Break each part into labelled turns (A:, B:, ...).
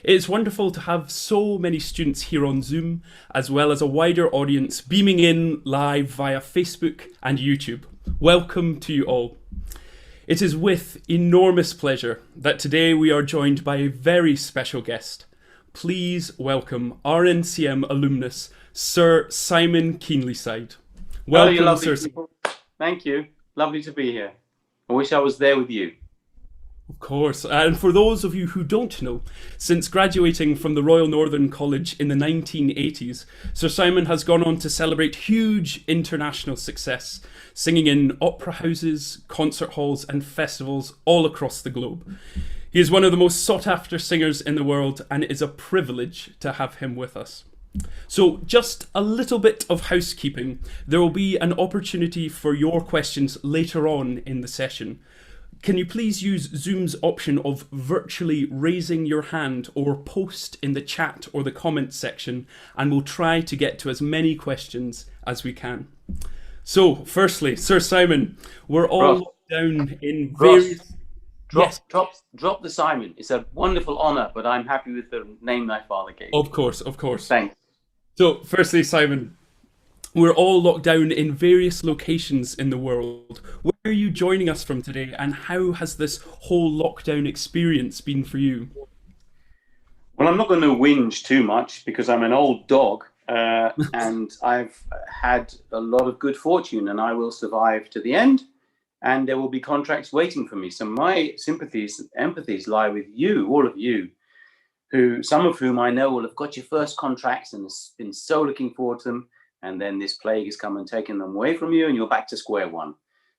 A: It's wonderful to have so many students here on Zoom, as well as a wider audience beaming in live via Facebook and YouTube. Welcome to you all. It is with enormous pleasure that today we are joined by a very special guest. Please welcome RNCM alumnus, Sir Simon Keenlyside.
B: Hello, you
A: Welcome,
B: lovely
A: Sir.
B: people. Thank you. Lovely to be here. I wish I was there with you.
A: Of course, and for those of you who don't know, since graduating from the Royal Northern College in the 1980s, Sir Simon has gone on to celebrate huge international success, singing in opera houses, concert halls and festivals all across the globe. He is one of the most sought after singers in the world, and it is a privilege to have him with us. So just a little bit of housekeeping. There will be an opportunity for your questions later on in the session. Can you please use Zoom's option of virtually raising your hand or post in the chat or the comments section, and we'll try to get to as many questions as we can. So firstly, Sir Simon, we're all
B: Ross,
A: locked down in
B: Ross,
A: various...
B: drop,
A: Yes,
B: drop, drop the Simon. It's a wonderful honour, but I'm happy with the name my father gave
A: of
B: me.
A: course, of course.
B: Thanks.
A: So firstly, Simon, we're all locked down in various locations in the world. Where are you joining us from today, and how has this whole lockdown experience been for you?
B: Well, I'm not going to whinge too much because I'm an old dog and I've had a lot of good fortune and I will survive to the end. And there will be contracts waiting for me. So my sympathies, empathies lie with you, all of you, who some of whom I know will have got your first contracts and has been so looking forward to them. And then this plague has come and taken them away from you and you're back to square one.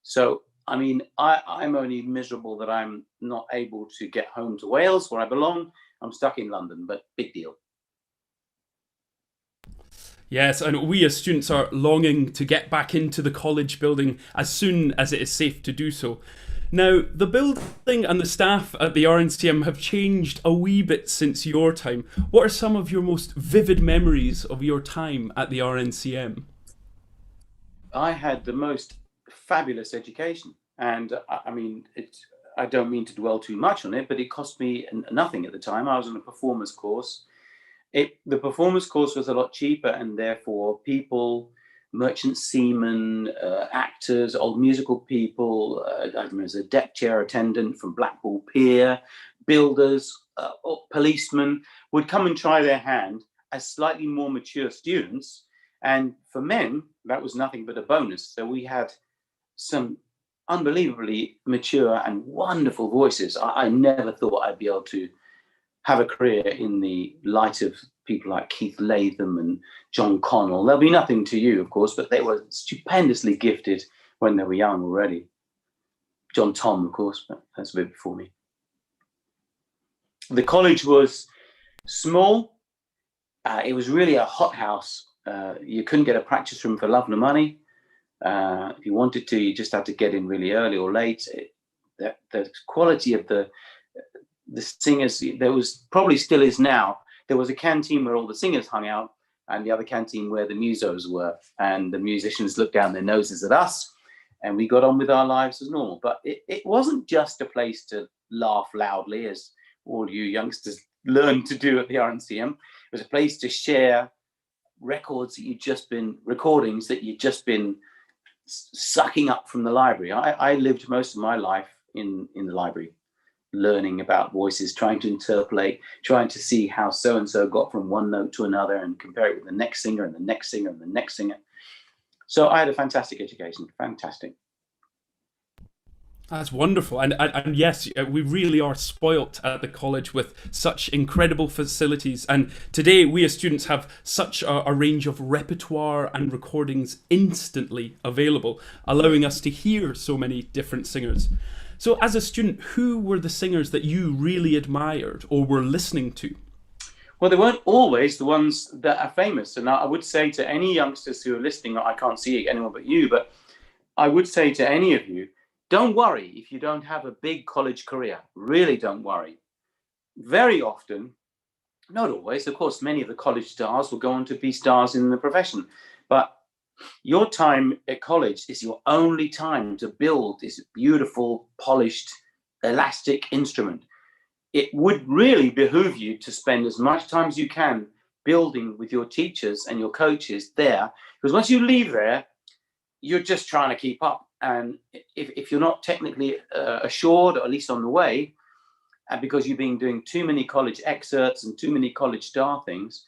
B: So, I mean, I'm only miserable that I'm not able to get home to Wales where I belong. I'm stuck in London, but big deal.
A: Yes, and we as students are longing to get back into the college building as soon as it is safe to do so. Now, the building and the staff at the RNCM have changed a wee bit since your time. What are some of your most vivid memories of your time at the RNCM?
B: I had the most fabulous education. And I mean, I don't mean to dwell too much on it, but it cost me nothing at the time. I was on a performance course. The performance course was a lot cheaper, and therefore people, merchant seamen, actors, old musical people, I don't know, as a deck chair attendant from Blackpool Pier, builders, or policemen would come and try their hand as slightly more mature students. And for men, that was nothing but a bonus. So we had some unbelievably mature and wonderful voices. I never thought I'd be able to have a career in the light of people like Keith Latham and John Connell. There'll be nothing to you, of course, but they were stupendously gifted when they were young already. John Tom, of course, but that's a bit before me. The college was small. It was really a hothouse. You couldn't get a practice room for love nor money. If you wanted to, you just had to get in really early or late. The quality of the singers, there was, probably still is now, there was a canteen where all the singers hung out and the other canteen where the musos were, and the musicians looked down their noses at us and we got on with our lives as normal. But it wasn't just a place to laugh loudly, as all you youngsters learned to do at the RNCM. It was a place to share recordings that you'd just been sucking up from the library. I lived most of my life in the library, learning about voices, trying to interpolate, trying to see how so-and-so got from one note to another and compare it with the next singer and the next singer and the next singer. So I had a fantastic education, fantastic.
A: That's wonderful. And yes, we really are spoilt at the college with such incredible facilities. And today, we as students have such a range of repertoire and recordings instantly available, allowing us to hear so many different singers. So, as a student, who were the singers that you really admired or were listening to?
B: Well, they weren't always the ones that are famous. And I would say to any youngsters who are listening, I can't see anyone but you, but I would say to any of you, don't worry if you don't have a big college career. Really don't worry. Very often, not always, of course, many of the college stars will go on to be stars in the profession. But your time at college is your only time to build this beautiful, polished, elastic instrument. it would really behoove you to spend as much time as you can building with your teachers and your coaches there, because once you leave there, you're just trying to keep up. And if you're not technically assured, or at least on the way, and because you've been doing too many college excerpts and too many college star things,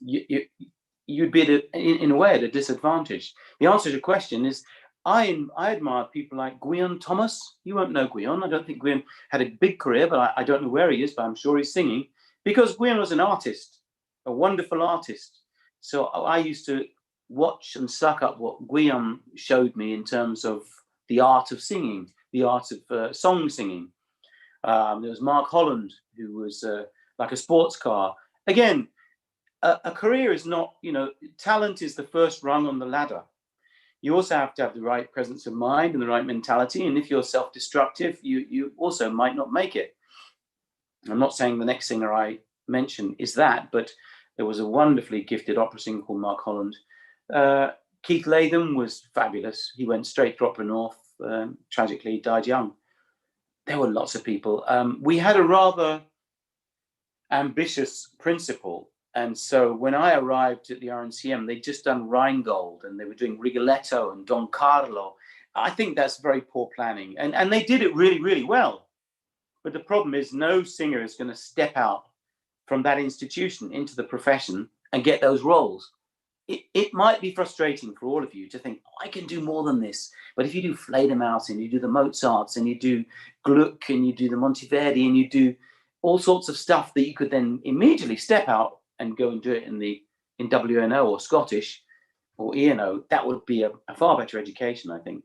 B: you'd be in a way at a disadvantage. The answer to your question is, I admire people like Gwion Thomas. You won't know Gwion. I don't think Gwion had a big career, but I don't know where he is, but I'm sure he's singing, because Gwion was an artist, a wonderful artist. So I used to watch and suck up what Gwion showed me in terms of the art of singing, the art of song singing. There was Mark Holland, who was like a sports car. Again, a career is not, talent is the first rung on the ladder. You also have to have the right presence of mind and the right mentality. And if you're self-destructive, you also might not make it. I'm not saying the next singer I mention is that, but there was a wonderfully gifted opera singer called Mark Holland. Keith Latham was fabulous. He went straight to Opera North, tragically died young. There were lots of people. We had a rather ambitious principal. And so when I arrived at the RNCM, they'd just done Rheingold and they were doing Rigoletto and Don Carlo. I think that's very poor planning. And they did it really, really well. But the problem is no singer is going to step out from that institution into the profession and get those roles. It might be frustrating for all of you to think, I can do more than this. But if you do Fledermaus and you do the Mozarts and you do Gluck and you do the Monteverdi and you do all sorts of stuff that you could then immediately step out and go and do it in WNO or Scottish or ENO, that would be a far better education, I think.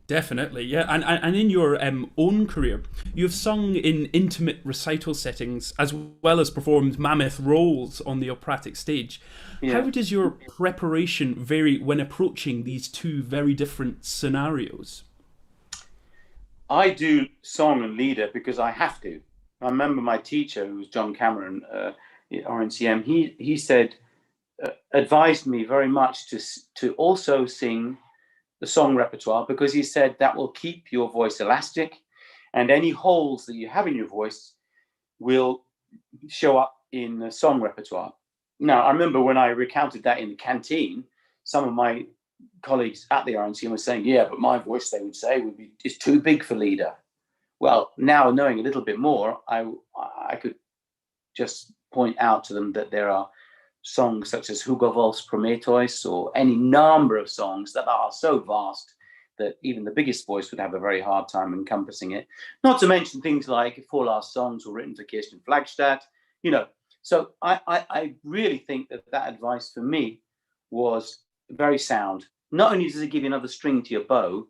A: Definitely, yeah. And in your own career, you've sung in intimate recital settings as well as performed mammoth roles on the operatic stage. Yeah. How does your preparation vary when approaching these two very different scenarios?
B: I do song and leader because I have to. I remember my teacher, who was John Cameron at RNCM, he said, advised me very much to also sing the song repertoire, because he said that will keep your voice elastic and any holes that you have in your voice will show up in the song repertoire. Now, I remember when I recounted that in the canteen, some of my colleagues at the RNCM were saying, yeah, but my voice, they would say, is too big for leader. Well, now knowing a little bit more, I could just point out to them that there are songs such as Hugo Wolf's Prometheus or any number of songs that are so vast that even the biggest voice would have a very hard time encompassing it. Not to mention things like Four Last Songs were written for Kirsten Flagstad, So I really think that advice for me was very sound. Not only does it give you another string to your bow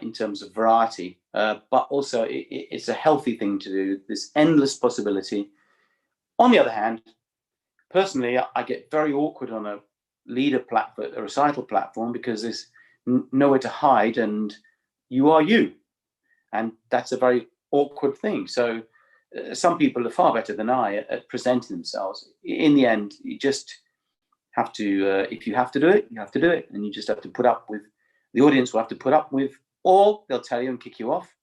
B: in terms of variety, but also it's a healthy thing to do, this endless possibility. On the other hand, personally, I get very awkward on a leader platform, a recital platform, because there's nowhere to hide and you are you. And that's a very awkward thing. So some people are far better than I at presenting themselves. In the end, you just have to, if you have to do it, you have to do it. And you just have to put up with, the audience will have to put up with, or they'll tell you and kick you off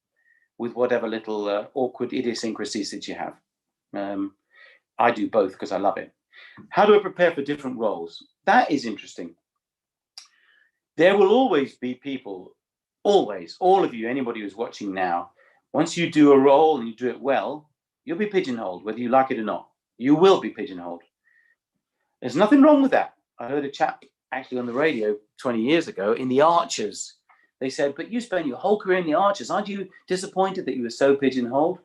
B: with whatever little awkward idiosyncrasies that you have. I do both because I love it. How do I prepare for different roles? That is interesting. There will always be people, always, all of you, anybody who's watching now, once you do a role and you do it well, you'll be pigeonholed, whether you like it or not. You will be pigeonholed. There's nothing wrong with that. I heard a chap actually on the radio 20 years ago in The Archers. They said, but you spent your whole career in The Archers. Aren't you disappointed that you were so pigeonholed?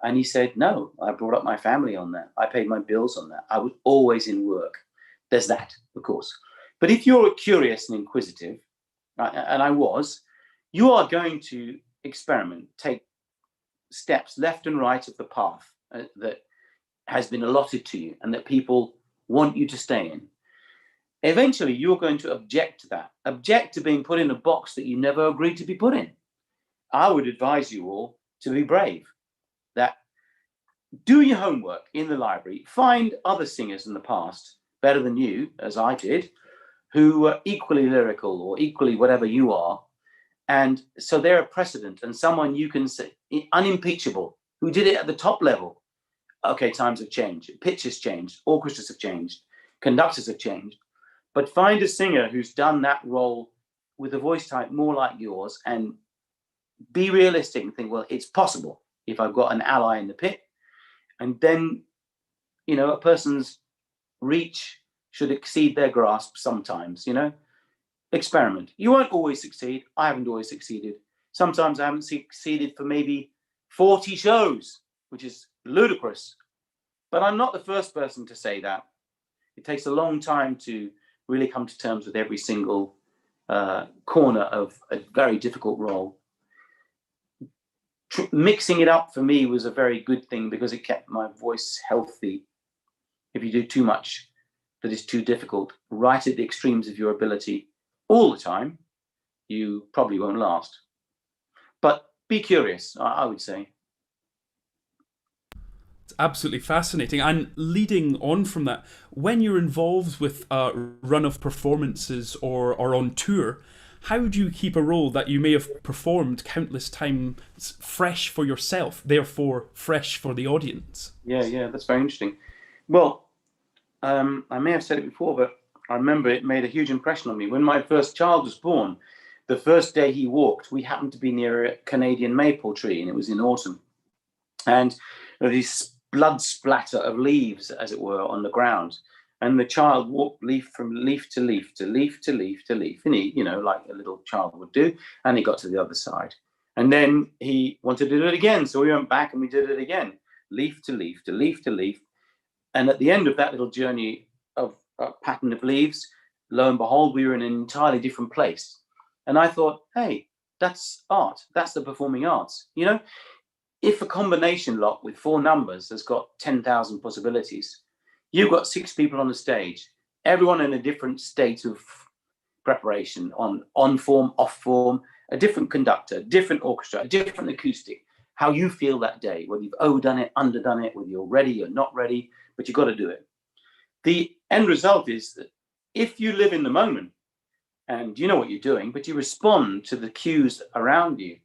B: And he said, no, I brought up my family on that. I paid my bills on that. I was always in work. There's that, of course. But if you're curious and inquisitive, and I was, you are going to experiment, take steps left and right of the path that has been allotted to you and that people want you to stay in. Eventually, you're going to object to that, object to being put in a box that you never agreed to be put in. I would advise you all to be brave. That do your homework in the library, find other singers in the past better than you, as I did, who were equally lyrical or equally whatever you are. And so they're a precedent and someone you can say, unimpeachable, who did it at the top level. Okay, times have changed, pitch has changed, orchestras have changed, conductors have changed, but find a singer who's done that role with a voice type more like yours, and be realistic and think, well, it's possible if I've got an ally in the pit. And then, a person's reach should exceed their grasp sometimes, experiment. You won't always succeed. I haven't always succeeded. Sometimes I haven't succeeded for maybe 40 shows, which is ludicrous. But I'm not the first person to say that. It takes a long time to really come to terms with every single corner of a very difficult role. Mixing it up for me was a very good thing because it kept my voice healthy. If you do too much that is too difficult, right at the extremes of your ability all the time, you probably won't last. But be curious, I would say.
A: It's absolutely fascinating. And leading on from that, when you're involved with a run of performances or on tour, how do you keep a role that you may have performed countless times fresh for yourself, therefore fresh for the audience?
B: Yeah, that's very interesting. Well, I may have said it before, but I remember it made a huge impression on me. When my first child was born, the first day he walked, we happened to be near a Canadian maple tree, and it was in autumn. And there was this blood splatter of leaves, as it were, on the ground. And the child walked leaf from leaf to leaf to leaf to leaf to leaf. And he, like a little child would do. And he got to the other side. And then he wanted to do it again. So we went back and we did it again. Leaf to leaf to leaf to leaf. And at the end of that little journey of a pattern of leaves, lo and behold, we were in an entirely different place. And I thought, hey, that's art. That's the performing arts. If a combination lock with 4 numbers has got 10,000 possibilities, you've got 6 people on the stage, everyone in a different state of preparation, on form, off form, a different conductor, different orchestra, a different acoustic, how you feel that day, whether you've overdone it, underdone it, whether you're ready or not ready, but you've got to do it. The end result is that if you live in the moment and you know what you're doing, but you respond to the cues around you,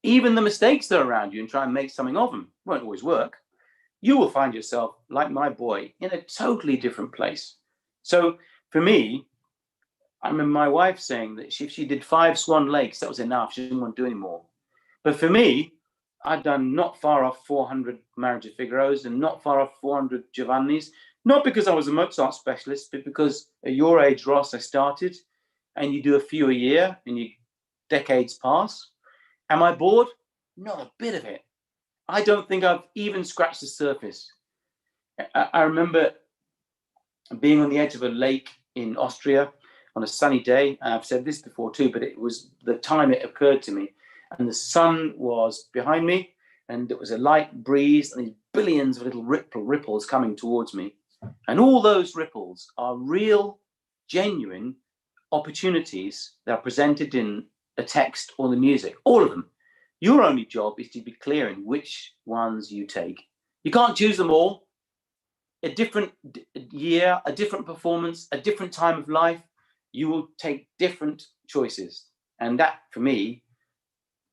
B: even the mistakes that are around you, and try and make something of them, won't always work, you will find yourself, like my boy, in a totally different place. So for me, I remember my wife saying that if she did 5 Swan Lakes, that was enough. She didn't want to do any more. But for me, I'd done not far off 400 Marriage of Figaro's and not far off 400 Giovanni's, not because I was a Mozart specialist, but because at your age, Ross, I started, and you do a few a year and decades pass. Am I bored? Not a bit of it. I don't think I've even scratched the surface. I remember being on the edge of a lake in Austria on a sunny day. I've said this before too, but it was the time it occurred to me. And the sun was behind me, and there was a light breeze and these billions of little ripples coming towards me. And all those ripples are real, genuine opportunities that are presented in a text or the music, all of them. Your only job is to be clear in which ones you take. You can't choose them all. A different year, a different performance, a different time of life, you will take different choices. And that, for me,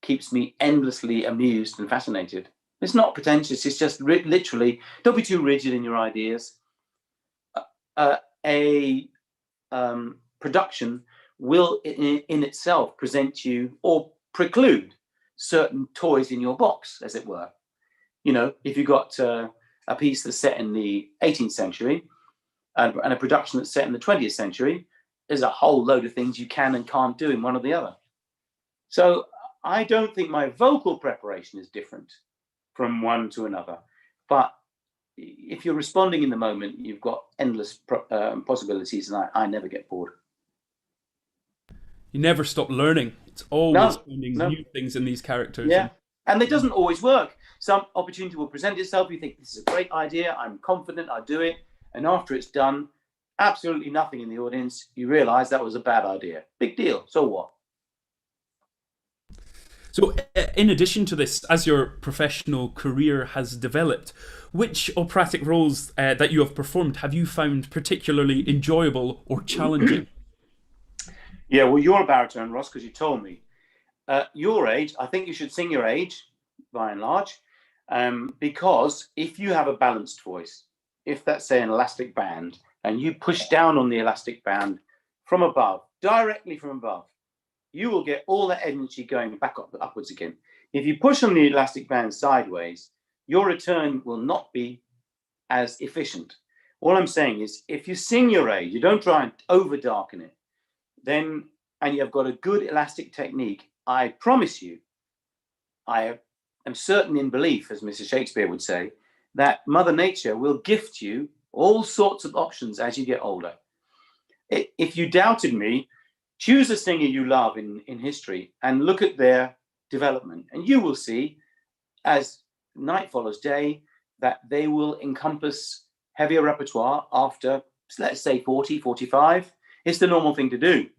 B: keeps me endlessly amused and fascinated. It's not pretentious. It's just literally, don't be too rigid in your ideas. A production will in itself present you or preclude certain toys in your box, as it were. If you've got a piece that's set in the 18th century and a production that's set in the 20th century, there's a whole load of things you can and can't do in one or the other. So I don't think my vocal preparation is different from one to another. But if you're responding in the moment, you've got endless possibilities, and I never get bored.
A: You never stop learning. It's always finding new things in these characters.
B: Yeah, and it doesn't always work. Some opportunity will present itself. You think, this is a great idea. I'm confident I'll do it. And after it's done, absolutely nothing in the audience. You realize that was a bad idea. Big deal. So what?
A: So in addition to this, as your professional career has developed, which operatic roles that you have performed have you found particularly enjoyable or challenging?
B: Yeah, well, you're a baritone, Ross, because you told me. Your age, I think you should sing your age. by and large, because if you have a balanced voice, if that's, say, an elastic band, and you push down on the elastic band from above, directly from above, you will get all that energy going back upwards again. If you push on the elastic band sideways, your return will not be as efficient. All I'm saying is, if you sing your A, you don't try and over darken it, then, and you've got a good elastic technique, I promise you, I am certain in belief, as Mrs. Shakespeare would say, that Mother Nature will gift you all sorts of options as you get older. If you doubted me, choose a singer you love in history and look at their development, and you will see, as night follows day, that they will encompass heavier repertoire after, let's say, 40, 45. It's the normal thing to do.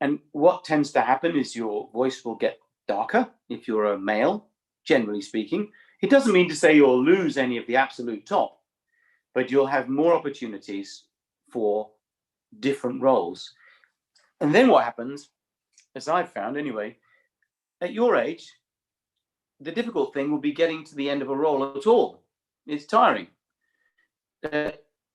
B: And what tends to happen is your voice will get darker if you're a male, generally speaking. It doesn't mean to say you'll lose any of the absolute top, but you'll have more opportunities for different roles. And then what happens, as I've found anyway, at your age, the difficult thing will be getting to the end of a role at all. It's tiring.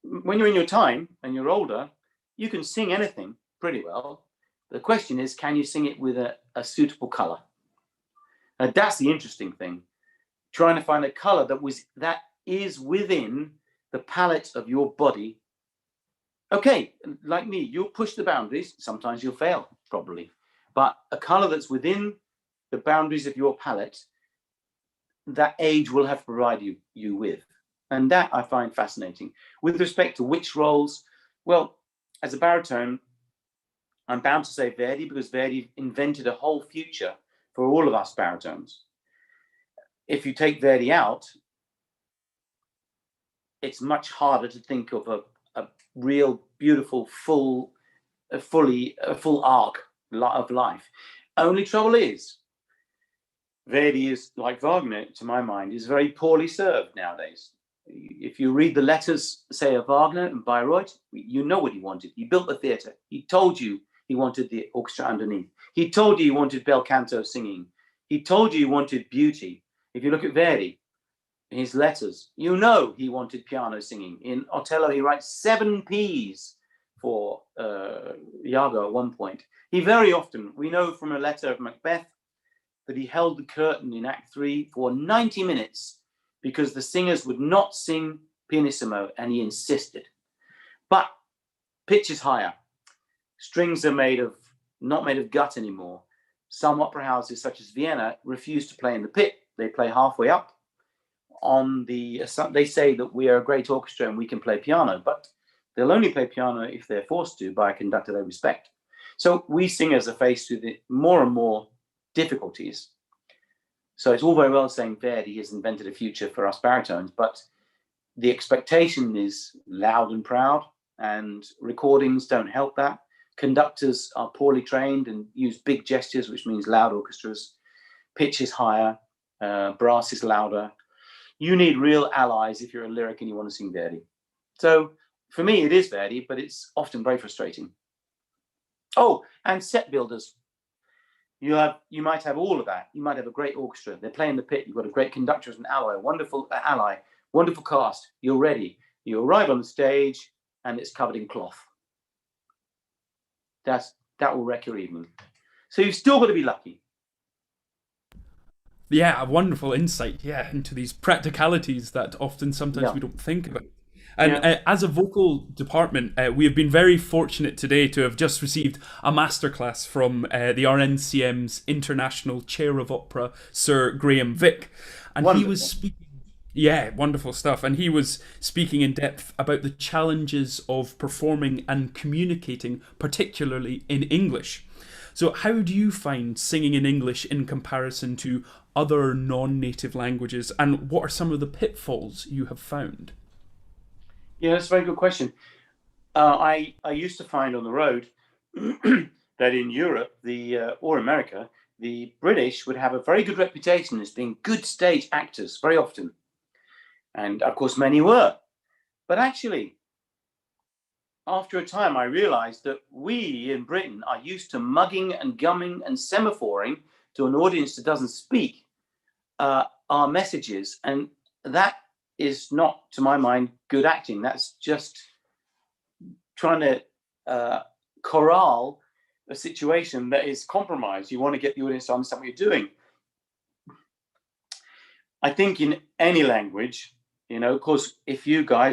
B: When you're in your time and you're older, you can sing anything pretty well. The question is, can you sing it with a suitable color? That's the interesting thing. Trying to find a color that is within the palette of your body. Okay, like me, you'll push the boundaries. Sometimes you'll fail, probably. But a color that's within the boundaries of your palette, that age will have to provide you with. And that I find fascinating. With respect to which roles, well, as a baritone, I'm bound to say Verdi, because Verdi invented a whole future for all of us baritones. If you take Verdi out, it's much harder to think of a real beautiful full arc of life. Only trouble is, Verdi is, like Wagner, to my mind, is very poorly served nowadays. If you read the letters, say, of Wagner and Bayreuth, you know what he wanted. He built the theatre. He told you he wanted the orchestra underneath. He told you he wanted bel canto singing. He told you he wanted beauty. If you look at Verdi, his letters, you know he wanted piano singing. In Otello, he writes 7 Ps for Iago at one point. He very often, we know from a letter of Macbeth, that he held the curtain in Act 3 for 90 minutes because the singers would not sing pianissimo, and he insisted. But pitch is higher. Strings are not made of gut anymore. Some opera houses, such as Vienna, refuse to play in the pit. They play halfway up. They say that we are a great orchestra and we can play piano, but they'll only play piano if they're forced to by a conductor they respect. So we singers are faced with more and more difficulties. So it's all very well saying Verdi has invented a future for us baritones, but the expectation is loud and proud, and recordings don't help that. Conductors are poorly trained and use big gestures, which means loud orchestras. Pitch is higher, brass is louder. You need real allies if you're a lyric and you want to sing Verdi. So for me, it is Verdi, but it's often very frustrating. Oh, and set builders. You might have all of that. You might have a great orchestra. They're playing the pit. You've got a great conductor as an ally, wonderful cast. You're ready. You arrive on the stage and it's covered in cloth. That will wreck your evening. So you've still got to be lucky.
A: Yeah, a wonderful insight, into these practicalities that sometimes we don't think about. And as a vocal department, we have been very fortunate today to have just received a masterclass from the RNCM's International Chair of Opera, Sir Graham Vick. And
B: wonderful.
A: He was speaking... Yeah, wonderful stuff. And he was speaking in depth about the challenges of performing and communicating, particularly in English. So how do you find singing in English in comparison to other non-native languages? And what are some of the pitfalls you have found?
B: Yeah, that's a very good question. I used to find on the road that in Europe or America, the British would have a very good reputation as being good stage actors very often. And of course, many were. But actually, after a time, I realized that we in Britain are used to mugging and gumming and semaphoring to an audience that doesn't speak. our messages, and that is not, to my mind, good acting. That's just trying to corral a situation that is compromised. You want to get the audience to understand what you're doing. I think in any language, of course,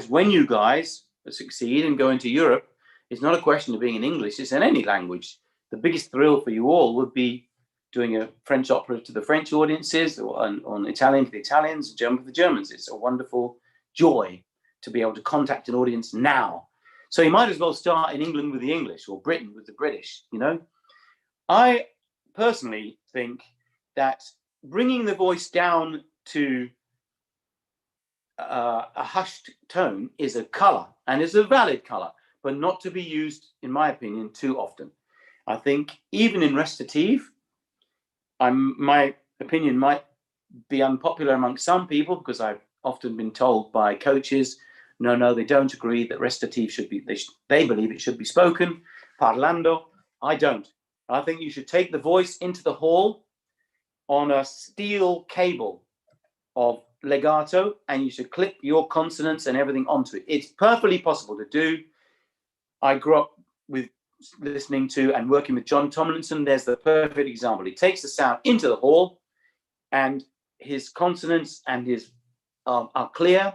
B: when you guys succeed and go into Europe, it's not a question of being in English, it's in any language. The biggest thrill for you all would be doing a French opera to the French audiences, or on Italian for the Italians, German for the Germans. It's a wonderful joy to be able to contact an audience now. So you might as well start in England with the English, or Britain with the British, I personally think that bringing the voice down to a hushed tone is a color, and is a valid color, but not to be used, in my opinion, too often. I think even in recitative, my opinion might be unpopular among some people, because I've often been told by coaches, no, they don't agree that recitative should be, they believe it should be spoken, parlando. I don't. I think you should take the voice into the hall on a steel cable of legato, and you should clip your consonants and everything onto it. It's perfectly possible to do. I grew up with listening to and working with John Tomlinson. There's the perfect example. He takes the sound into the hall, and his consonants and his are clear,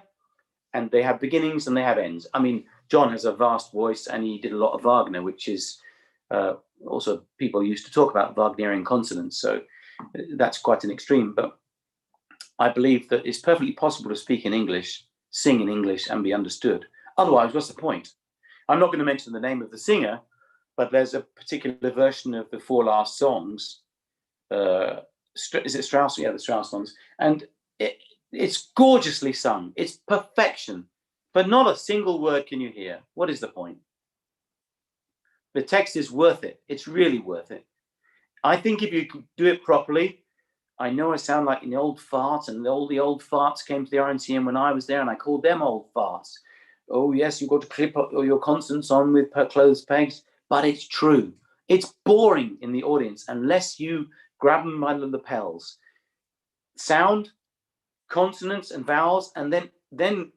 B: and they have beginnings and they have ends. I mean, John has a vast voice, and he did a lot of Wagner, which is also, people used to talk about Wagnerian consonants, so that's quite an extreme. But I believe that it's perfectly possible to speak in English, sing in English, and be understood. Otherwise, what's the point? I'm not going to mention the name of the singer, but there's a particular version of the Four Last Songs. Is it Strauss? Yeah, the Strauss songs. And it's gorgeously sung. It's perfection. But not a single word can you hear. What is the point? The text is worth it. It's really worth it. I think if you do it properly, I know I sound like an old fart, and all the old farts came to the RNCM when I was there, and I called them old farts. Oh, yes, you've got to clip up your consonants on with clothes pegs, but it's true. It's boring in the audience unless you grab them by the lapels. Sound, consonants, and vowels, and then,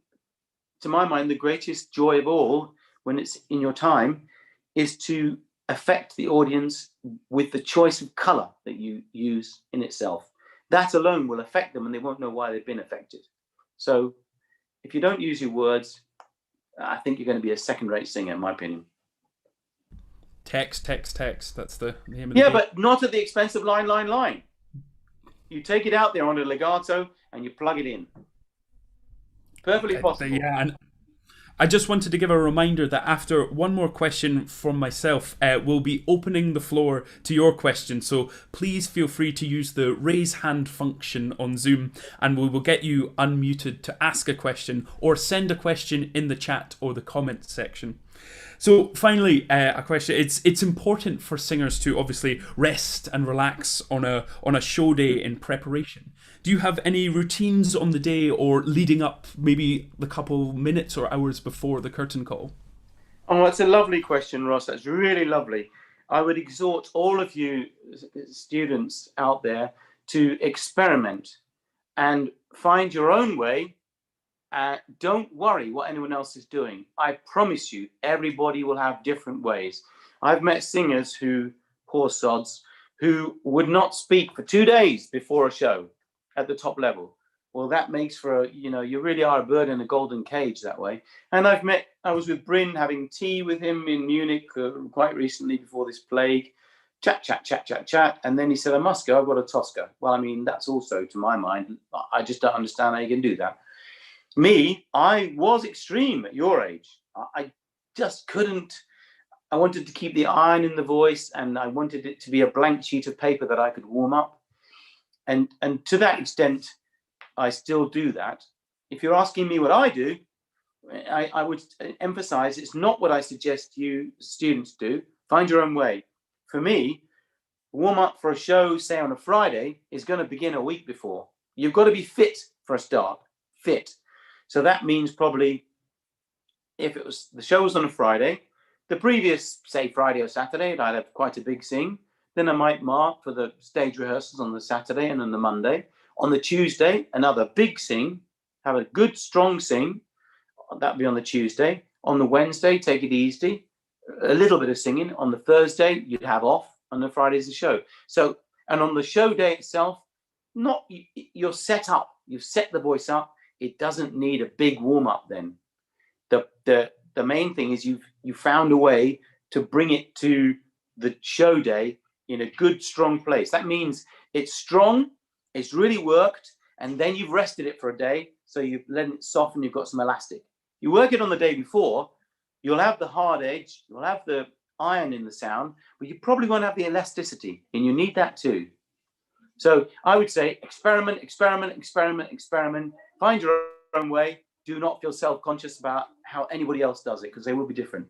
B: to my mind, the greatest joy of all, when it's in your time, is to affect the audience with the choice of color that you use in itself. That alone will affect them, and they won't know why they've been affected. So if you don't use your words, I think you're going to be a second-rate singer, in my opinion.
A: Text. That's the name of the game.
B: Yeah, but not at the expense of line. You take it out there on a legato and you plug it in. Perfectly possible.
A: Yeah, and I just wanted to give a reminder that after one more question from myself, we'll be opening the floor to your question. So please feel free to use the raise hand function on Zoom, and we will get you unmuted to ask a question or send a question in the chat or the comments section. So finally, a question. It's important for singers to obviously rest and relax on a show day in preparation. Do you have any routines on the day or leading up, maybe the couple minutes or hours before the curtain call?
B: Oh, that's a lovely question, Ross. That's really lovely. I would exhort all of you students out there to experiment and find your own way. Don't worry what anyone else is doing. I promise you, everybody will have different ways. I've met singers who, poor sods, who would not speak for 2 days before a show at the top level. Well, that makes for you really are a bird in a golden cage that way. And I was with Bryn having tea with him in Munich quite recently before this plague. Chat. And then he said, I must go, I've got a Tosca. Well, I mean, that's also, to my mind, I just don't understand how you can do that. Me, I was extreme at your age. I just couldn't. I wanted to keep the iron in the voice, and I wanted it to be a blank sheet of paper that I could warm up. And to that extent, I still do that. If you're asking me what I do, I would emphasize it's not what I suggest you students do. Find your own way. For me, warm up for a show, say on a Friday, is going to begin a week before. You've got to be fit for a start. Fit. So that means probably, if it was the show was on a Friday, the previous, say, Friday or Saturday, I'd have quite a big sing. Then I might mark for the stage rehearsals on the Saturday and on the Monday. On the Tuesday, another big sing, have a good strong sing. That'll be on the Tuesday. On the Wednesday, take it easy, a little bit of singing. On the Thursday, you'd have off. On the Friday's the show. So, and on the show day itself, you're set up. You've set the voice up. It doesn't need a big warm up. Then, the main thing is you found a way to bring it to the show day in a good strong place. That means it's strong, it's really worked, and then you've rested it for a day, so you've let it soften. You've got some elastic. You work it on the day before, you'll have the hard edge, you'll have the iron in the sound, but you probably won't have the elasticity, and you need that too. So I would say experiment, find your own way. Do not feel self-conscious about how anybody else does it, because they will be different.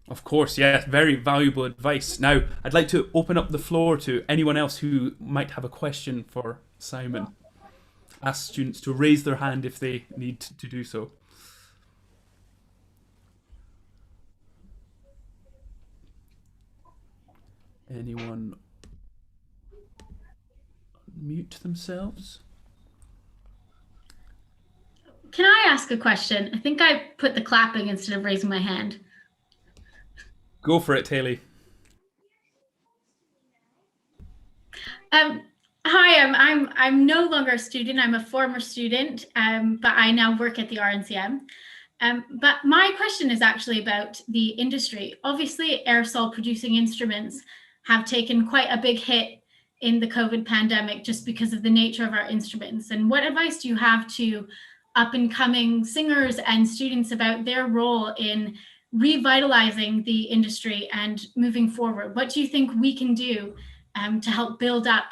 A: Of course, yeah, very valuable advice. Now, I'd like to open up the floor to anyone else who might have a question for Simon. Ask students to raise their hand if they need to do so. Anyone mute themselves?
C: Can I ask a question? I think I put the clapping instead of raising my hand.
A: Go for it, Haley.
C: Hi, I'm no longer a student. I'm a former student, but I now work at the RNCM. But my question is actually about the industry. Obviously, aerosol producing instruments have taken quite a big hit in the COVID pandemic just because of the nature of our instruments. And what advice do you have to up and coming singers and students about their role in revitalizing the industry and moving forward? What do you think we can do to help build up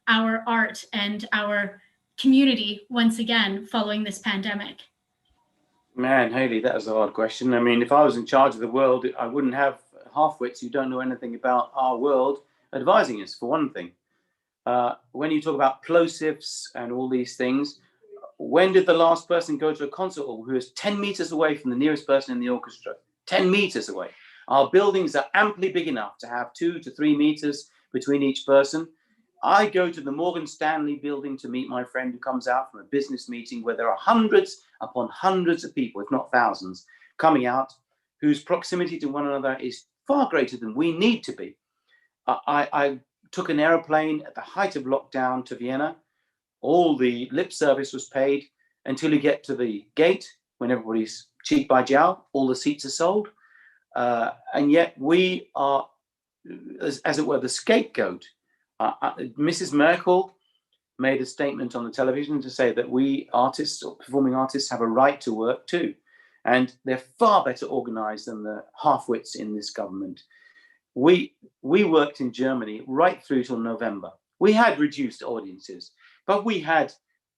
C: our art and our community once again following this pandemic?
B: Man, Haley, that was a hard question. I mean, if I was in charge of the world, I wouldn't have half-wits who don't know anything about our world advising us, for one thing. When you talk about plosives and all these things, when did the last person go to a concert hall who is 10 meters away from the nearest person in the orchestra? 10 meters away. Our buildings are amply big enough to have 2 to 3 meters between each person. I go to the Morgan Stanley building to meet my friend who comes out from a business meeting where there are hundreds upon hundreds of people, if not thousands, coming out, whose proximity to one another is far greater than we need to be. I took an aeroplane at the height of lockdown to Vienna. All the lip service was paid until you get to the gate when everybody's cheek by jowl, all the seats are sold. And yet we are, as it were, the scapegoat. Mrs. Merkel made a statement on the television to say that we artists or performing artists have a right to work too. And they're far better organized than the half-wits in this government. We worked in Germany right through till November. We had reduced audiences, but we had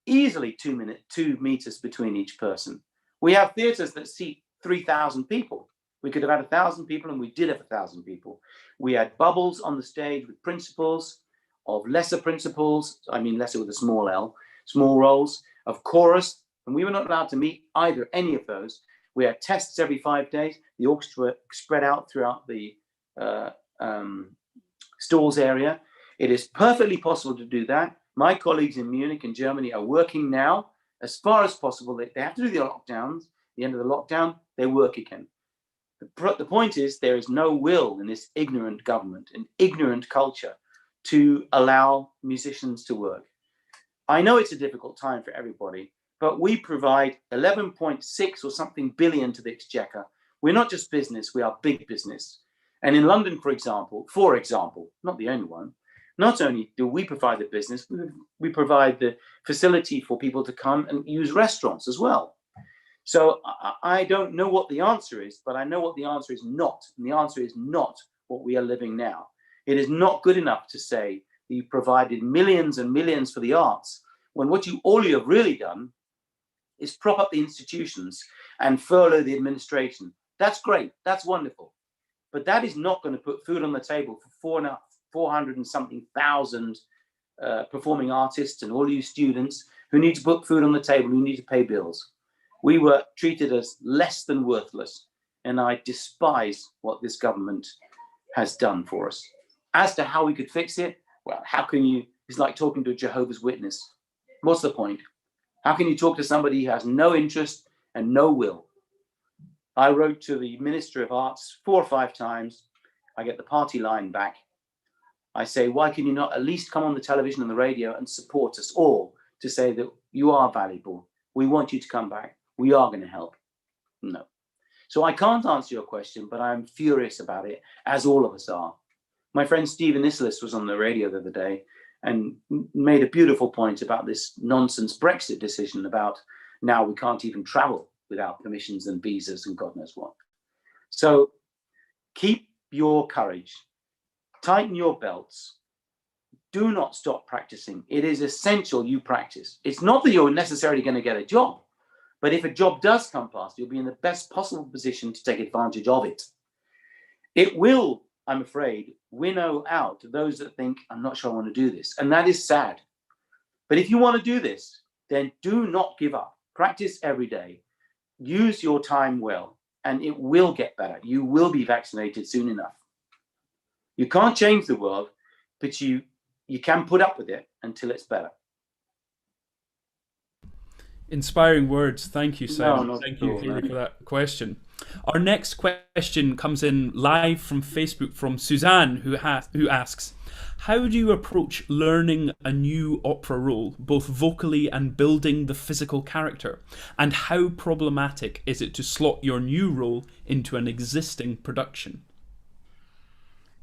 B: easily 2 meters between each person. We have theatres that seat 3,000 people. We could have had 1,000 people, and we did have 1,000 people. We had bubbles on the stage with principals, of lesser principals, I mean lesser with a small L, small roles, of chorus, and we were not allowed to meet either any of those. We had tests every 5 days. The orchestra spread out throughout the stalls area. It is perfectly possible to do that. My colleagues in Munich and Germany are working now as far as possible. They have to do the lockdowns. The end of the lockdown, they work again. The point is, there is no will in this ignorant government, an ignorant culture, to allow musicians to work. I know it's a difficult time for everybody, but we provide 11.6 or something billion to the exchequer. We're not just business, we are big business. And in London, for example, not the only one, not only do we provide the business, we provide the facility for people to come and use restaurants as well. So I don't know what the answer is, but I know what the answer is not. And the answer is not what we are living now. It is not good enough to say that you provided millions and millions for the arts, when all you have really done is prop up the institutions and furlough the administration. That's great, that's wonderful. But that is not going to put food on the table for 400 and something thousand performing artists and all you students who need to put food on the table, who need to pay bills. We were treated as less than worthless, and I despise what this government has done for us. As to how we could fix it, Well, how can you? It's like talking to a Jehovah's Witness. What's the point? How can you talk to somebody who has no interest and no will? I wrote to the Minister of Arts 4 or 5 times. I get the party line back. I say, why can you not at least come on the television and the radio and support us all to say that you are valuable? We want you to come back. We are going to help. No. So I can't answer your question, but I'm furious about it, as all of us are. My friend Stephen Islis was on the radio the other day and made a beautiful point about this nonsense Brexit decision about now we can't even travel without permissions and visas and God knows what. So keep your courage, tighten your belts, do not stop practicing. It is essential you practice. It's not that you're necessarily going to get a job, but if a job does come past, you'll be in the best possible position to take advantage of it. It will, I'm afraid, winnow out those that think, I'm not sure I want to do this. And that is sad. But if you want to do this, then do not give up. Practice every day. Use your time well, and it will get better. You will be vaccinated soon enough. You can't change the world, but you can put up with it until it's better.
A: Inspiring words. Thank you, Simon.
B: No,
A: Thank you, Haley, for that question. Our next question comes in live from Facebook from Suzanne, who asks, how do you approach learning a new opera role, both vocally and building the physical character? And how problematic is it to slot your new role into an existing production?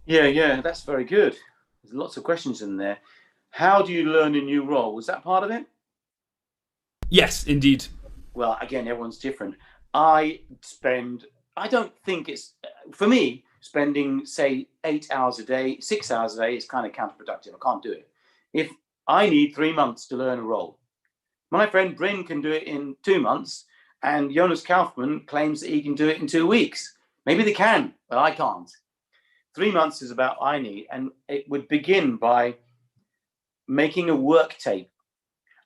B: Yeah, that's very good. There's lots of questions in there. How do you learn a new role? Was that part of it?
A: Yes, indeed.
B: Well, again, everyone's different. I don't think it's, for me, spending, say, 8 hours a day, 6 hours a day is kind of counterproductive. I can't do it. If I need 3 months to learn a role, my friend Bryn can do it in 2 months, and Jonas Kaufmann claims that he can do it in 2 weeks. Maybe they can, but I can't. 3 months is about I need, and it would begin by making a work tape.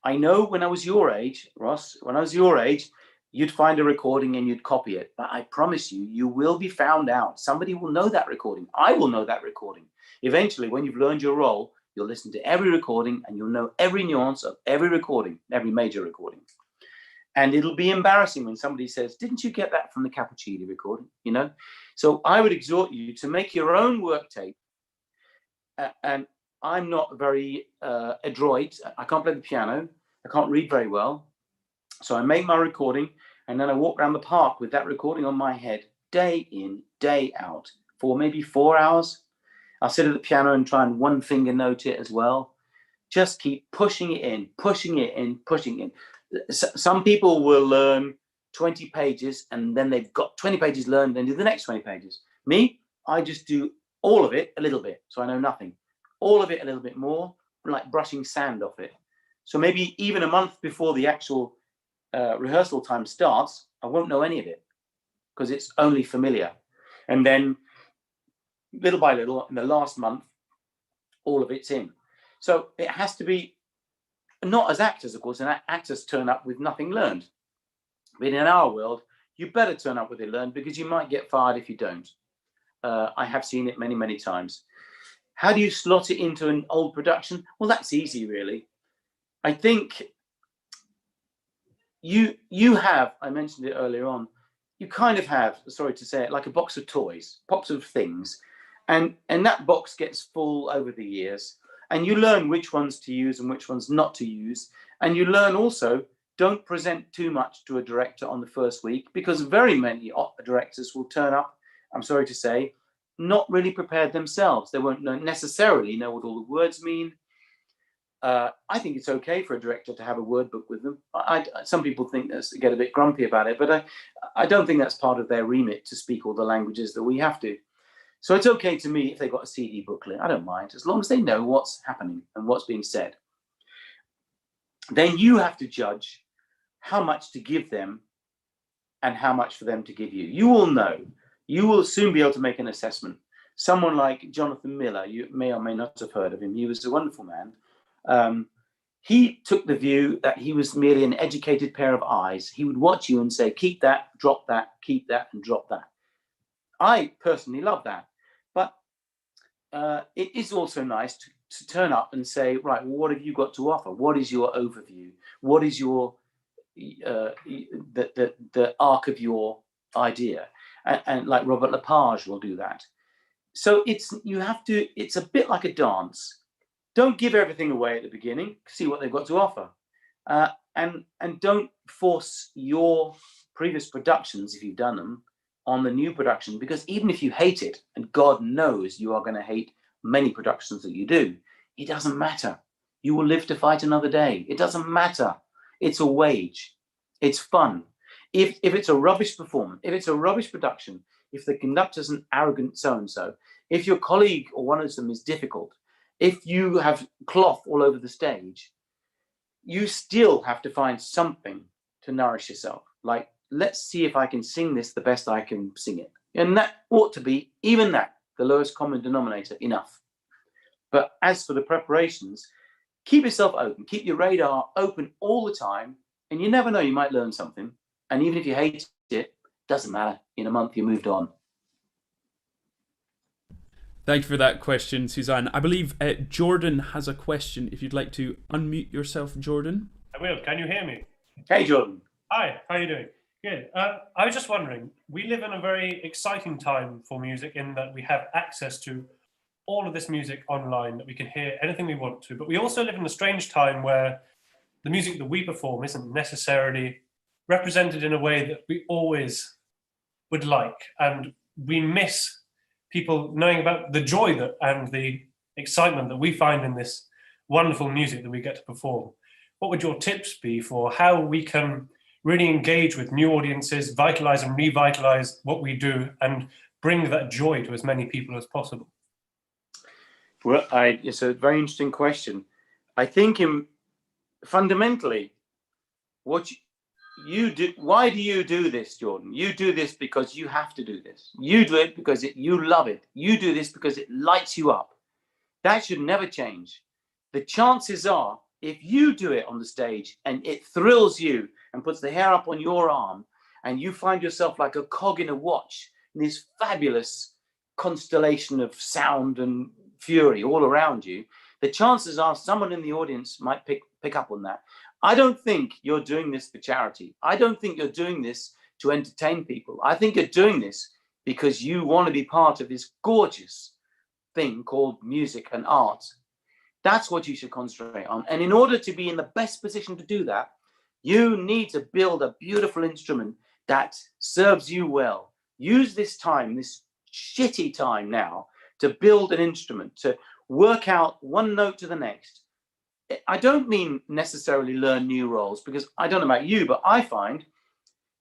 B: I know when I was your age, Ross, when I was your age, you'd find a recording and you'd copy it. But I promise you, you will be found out. Somebody will know that recording. I will know that recording. Eventually, when you've learned your role, you'll listen to every recording and you'll know every nuance of every recording, every major recording. And it'll be embarrassing when somebody says, didn't you get that from the Cappuccini recording? You know? So I would exhort you to make your own work tape. And I'm not very adroit. I can't play the piano. I can't read very well. So I make my recording and then I walk around the park with that recording on my head, day in, day out, for maybe 4 hours. I'll sit at the piano and try and one finger note it as well. Just keep pushing it in, pushing it in, pushing it in. Some people will learn 20 pages and then they've got 20 pages learned, then do the next 20 pages. Me, I just do all of it a little bit, so I know nothing. All of it a little bit more, like brushing sand off it. So maybe even a month before the actual rehearsal time starts, I won't know any of it because it's only familiar. And then little by little, in the last month, all of it's in. So it has to be, not as actors, of course, and actors turn up with nothing learned. But in our world, you better turn up with it learned because you might get fired if you don't. I have seen it many, many times. How do you slot it into an old production? Well, that's easy, really. I think you have, I mentioned it earlier on, you kind of have, sorry to say it, like a box of toys, box of things. And that box gets full over the years. And you learn which ones to use and which ones not to use. And you learn also, don't present too much to a director on the first week, because very many directors will turn up, I'm sorry to say, not really prepared themselves. They won't necessarily know what all the words mean. I think it's okay for a director to have a word book with them. Some people think get a bit grumpy about it, but I don't think that's part of their remit to speak all the languages that we have to. So it's okay to me if they've got a CD booklet. I don't mind, as long as they know what's happening and what's being said. Then you have to judge how much to give them and how much for them to give you. You will know. You will soon be able to make an assessment. Someone like Jonathan Miller, you may or may not have heard of him. He was a wonderful man. He took the view that he was merely an educated pair of eyes. He would watch you and say, keep that, drop that, keep that, and drop that. I personally love that. But it is also nice to turn up and say, right, well, what have you got to offer? What is your overview? What is your the arc of your idea? And like Robert Lepage will do that. So it's a bit like a dance. Don't give everything away at the beginning. See what they've got to offer, and don't force your previous productions, if you've done them, on the new production, because even if you hate it, and God knows you are going to hate many productions that you do, it doesn't matter. You will live to fight another day. It doesn't matter. It's a wage. It's fun. If it's a rubbish performance, if it's a rubbish production, if the conductor's an arrogant so-and-so, if your colleague or one of them is difficult, if you have cloth all over the stage, you still have to find something to nourish yourself. Like, let's see if I can sing this the best I can sing it. And that ought to be, even that, the lowest common denominator, enough. But as for the preparations, keep yourself open, keep your radar open all the time, and you never know, you might learn something. And even if you hate it, doesn't matter. In a month, you moved on.
A: Thank you for that question, Suzanne. I believe Jordan has a question. If you'd like to unmute yourself, Jordan.
D: I will. Can you hear me?
B: Hey, Jordan.
D: Hi, how are you doing? Good. I was just wondering, we live in a very exciting time for music in that we have access to all of this music online, that we can hear anything we want to, but we also live in a strange time where the music that we perform isn't necessarily represented in a way that we always would like, and we miss people knowing about the joy that and the excitement that we find in this wonderful music that we get to perform. What would your tips be for how we can really engage with new audiences, vitalize and revitalize what we do, and bring that joy to as many people as possible?
B: Well, it's a very interesting question. I think fundamentally, what you do, why do you do this, Jordan? You do this because you have to do this. You do it because you love it. You do this because it lights you up. That should never change. The chances are, if you do it on the stage and it thrills you and puts the hair up on your arm, and you find yourself like a cog in a watch in this fabulous constellation of sound and fury all around you, the chances are someone in the audience might pick up on that. I don't think you're doing this for charity. I don't think you're doing this to entertain people. I think you're doing this because you want to be part of this gorgeous thing called music and art. That's what you should concentrate on. And in order to be in the best position to do that, you need to build a beautiful instrument that serves you well. Use this time, this shitty time now, to build an instrument, to work out one note to the next. I don't mean necessarily learn new roles, because I don't know about you, but I find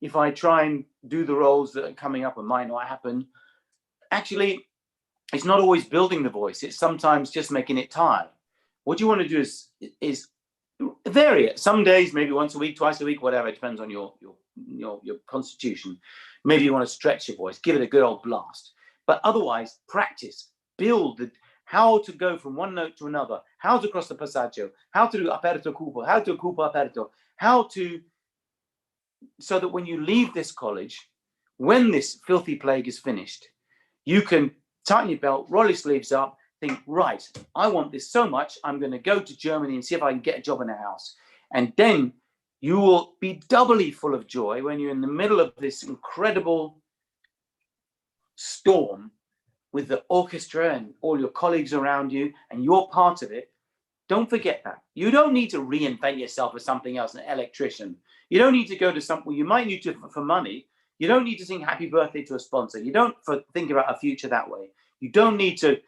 B: if I try and do the roles that are coming up and might not happen, actually, it's not always building the voice. It's sometimes just making it tired. What you want to do is vary it. Some days, maybe once a week, twice a week, whatever. It depends on your constitution. Maybe you want to stretch your voice, give it a good old blast. But otherwise, practice, build how to go from one note to another, how to cross the passaggio, how to do aperto cupo, how to cupo aperto, so that when you leave this college, when this filthy plague is finished, you can tighten your belt, roll your sleeves up, think, right, I want this so much, I'm going to go to Germany and see if I can get a job in a house. And then you will be doubly full of joy when you're in the middle of this incredible storm with the orchestra and all your colleagues around you, and you're part of it. Don't forget that. You don't need to reinvent yourself as something else, an electrician. You don't need to go to something, you might need to for money. You don't need to sing happy birthday to a sponsor. You don't think about a future that way. You don't need to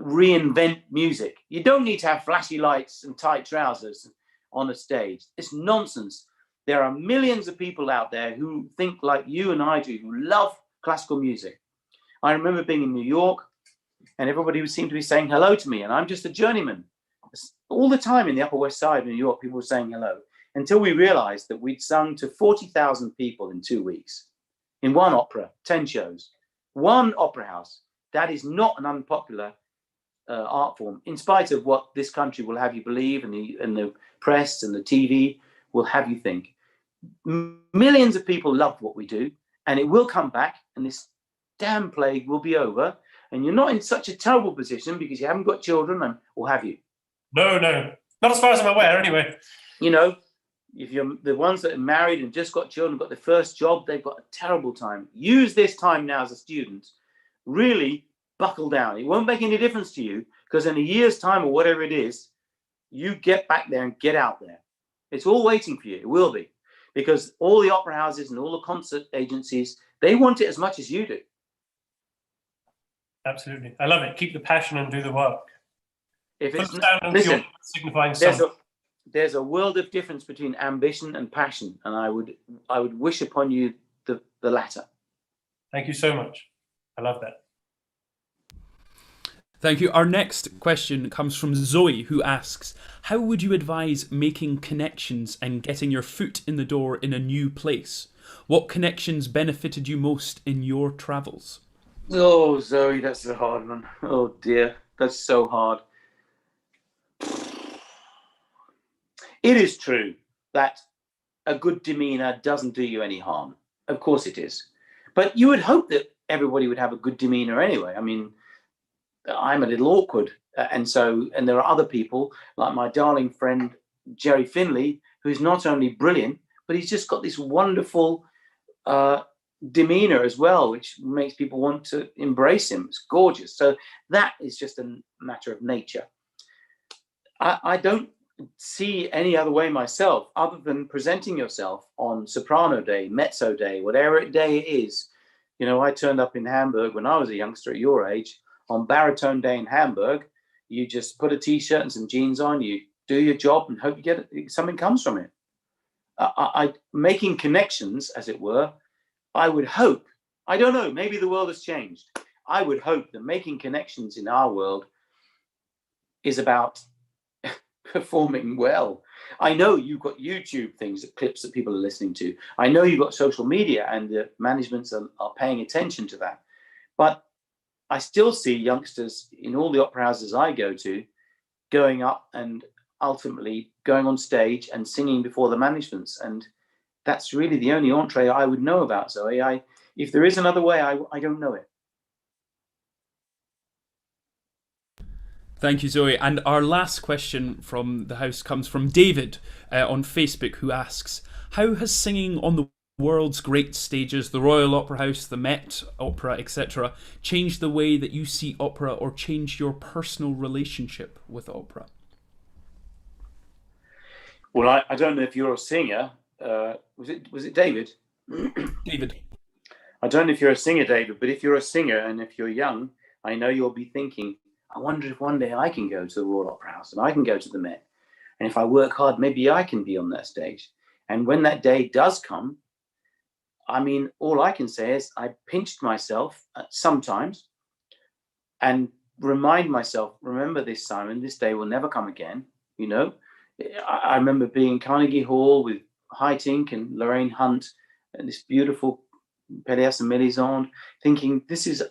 B: reinvent music. You don't need to have flashy lights and tight trousers on a stage. It's nonsense. There are millions of people out there who think like you and I do, who love classical music. I remember being in New York and everybody seemed to be saying hello to me, and I'm just a journeyman. All the time in the Upper West Side of New York, people were saying hello, until we realized that we'd sung to 40,000 people in 2 weeks, in one opera, 10 shows, one opera house. That is not an unpopular art form, in spite of what this country will have you believe, and the press and the TV will have you think. Millions of people love what we do, and it will come back, and this damn plague will be over, and you're not in such a terrible position because you haven't got children, or have you?
D: No, not as far as I'm aware, anyway.
B: You know, if you're the ones that are married and just got children, got their first job, they've got a terrible time. Use this time now as a student. Really buckle down. It won't make any difference to you, because in a year's time or whatever it is, you get back there and get out there. It's all waiting for you. It will be, because all the opera houses and all the concert agencies, they want it as much as you do.
D: Absolutely. I love it. Keep the passion and do the work.
B: If it's
D: listen, signifying
B: there's a world of difference between ambition and passion, and I would wish upon you the latter.
D: Thank you so much. I love that.
A: Thank you. Our next question comes from Zoe, who asks, how would you advise making connections and getting your foot in the door in a new place? What connections benefited you most in your travels?
B: Oh, Zoe, that's a hard one. Oh dear, that's so hard. It is true that a good demeanor doesn't do you any harm. Of course it is. But you would hope that everybody would have a good demeanor anyway. I mean, I'm a little awkward. And there are other people like my darling friend, Jerry Finley, who's not only brilliant, but he's just got this wonderful demeanor as well, which makes people want to embrace him. It's gorgeous. So that is just a matter of nature. I don't see any other way myself other than presenting yourself on soprano day, mezzo day, whatever day it is. You know, I turned up in Hamburg when I was a youngster at your age on baritone day in Hamburg. You just put a t-shirt and some jeans on, you do your job and hope you get something comes from it. Making connections, as it were, I would hope, I don't know, maybe the world has changed. I would hope that making connections in our world is about performing well. I know you've got YouTube things, clips that people are listening to. I know you've got social media and the managements are paying attention to that. But I still see youngsters in all the opera houses I go to going up and ultimately going on stage and singing before the managements. And that's really the only entree I would know about, Zoe. If there is another way, I don't know it.
A: Thank you, Zoe. And our last question from the house comes from David on Facebook, who asks, how has singing on the world's great stages, the Royal Opera House, the Met Opera, etc., changed the way that you see opera or changed your personal relationship with opera?
B: Well, I don't know if you're a singer. Was it David?
A: David.
B: I don't know if you're a singer, David, but if you're a singer and if you're young, I know you'll be thinking, I wonder if one day I can go to the Royal Opera House and I can go to the Met. And if I work hard, maybe I can be on that stage. And when that day does come, I mean, all I can say is I pinched myself sometimes and remind myself, remember this, Simon, this day will never come again. You know, I remember being in Carnegie Hall with Haitink and Lorraine Hunt and this beautiful Pelléas and Mélisande, thinking this is,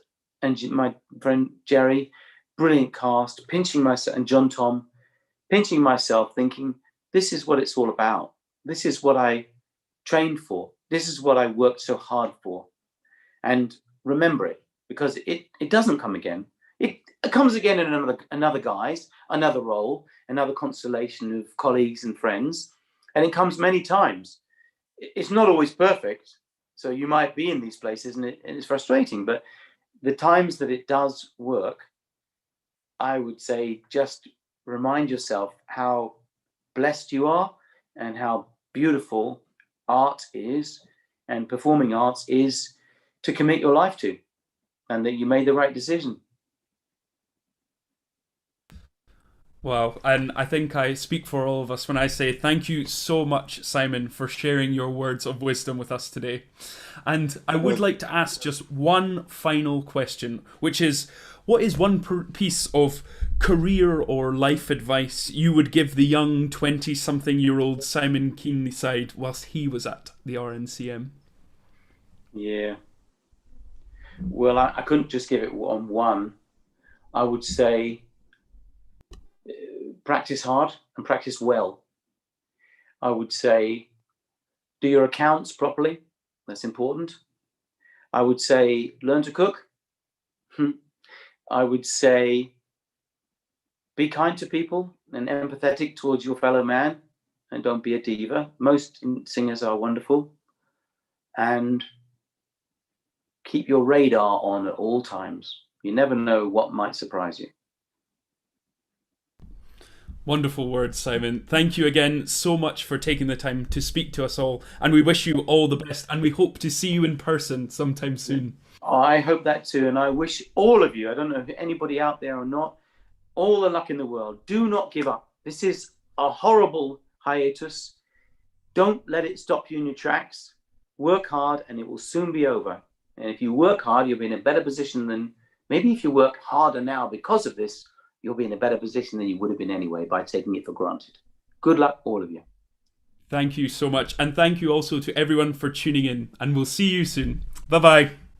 B: and my friend Jerry, brilliant cast, pinching myself, and John Tom, pinching myself, thinking this is what it's all about. This is what I trained for. This is what I worked so hard for. And remember it, because it doesn't come again. It comes again in another guise, another role, another constellation of colleagues and friends, and it comes many times. It's not always perfect, so you might be in these places and it's frustrating, but the times that it does work, I would say just remind yourself how blessed you are and how beautiful art is and performing arts is to commit your life to, and that you made the right decision.
A: Wow, and I think I speak for all of us when I say thank you so much, Simon, for sharing your words of wisdom with us today. And I would like to ask just one final question, which is, what is one piece of career or life advice you would give the young 20-something-year-old Simon Keenlyside whilst he was at the RNCM?
B: Yeah. Well, I couldn't just give it on one. I would say practice hard and practice well. I would say do your accounts properly. That's important. I would say learn to cook. I would say be kind to people and empathetic towards your fellow man, and don't be a diva. Most singers are wonderful. And keep your radar on at all times. You never know what might surprise you.
A: Wonderful words, Simon. Thank you again so much for taking the time to speak to us all, and we wish you all the best, and we hope to see you in person sometime soon.
B: I hope that too, and I wish all of you, I don't know if anybody out there or not, all the luck in the world. Do not give up. This is a horrible hiatus. Don't let it stop you in your tracks. Work hard and it will soon be over. And if you work hard, you'll be in a better position than, maybe if you work harder now because of this, you'll be in a better position than you would have been anyway by taking it for granted. Good luck, all of you.
A: Thank you so much. And thank you also to everyone for tuning in. And we'll see you soon. Bye-bye.